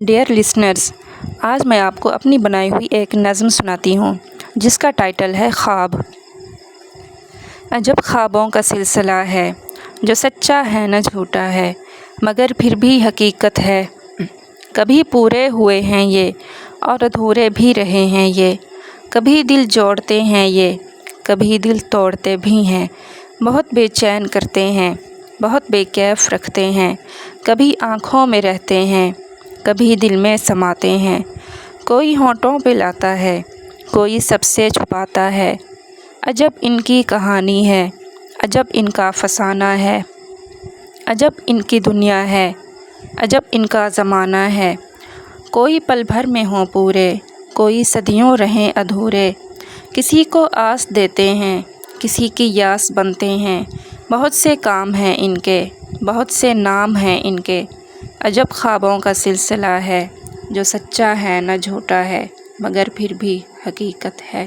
Dear listeners, آج میں آپ کو اپنی بنائی ہوئی ایک نظم سناتی ہوں جس کا ٹائٹل ہے خواب۔ عجب خوابوں کا سلسلہ ہے جو سچا ہے نہ جھوٹا ہے مگر پھر بھی حقیقت ہے۔ کبھی پورے ہوئے ہیں یہ اور ادھورے بھی رہے ہیں یہ، کبھی دل جوڑتے ہیں یہ کبھی دل توڑتے بھی ہیں، بہت بے چین کرتے ہیں بہت بے کیف رکھتے ہیں، کبھی آنکھوں میں رہتے ہیں کبھی دل میں سماتے ہیں، کوئی ہونٹوں پہ لاتا ہے کوئی سب سے چھپاتا ہے۔ عجب ان کی کہانی ہے، عجب ان کا فسانہ ہے، عجب ان کی دنیا ہے، عجب ان کا زمانہ ہے۔ کوئی پل بھر میں ہوں پورے، کوئی صدیوں رہیں ادھورے، کسی کو آس دیتے ہیں کسی کی یاس بنتے ہیں، بہت سے کام ہیں ان کے بہت سے نام ہیں ان کے۔ عجب خوابوں کا سلسلہ ہے جو سچا ہے نہ جھوٹا ہے مگر پھر بھی حقیقت ہے۔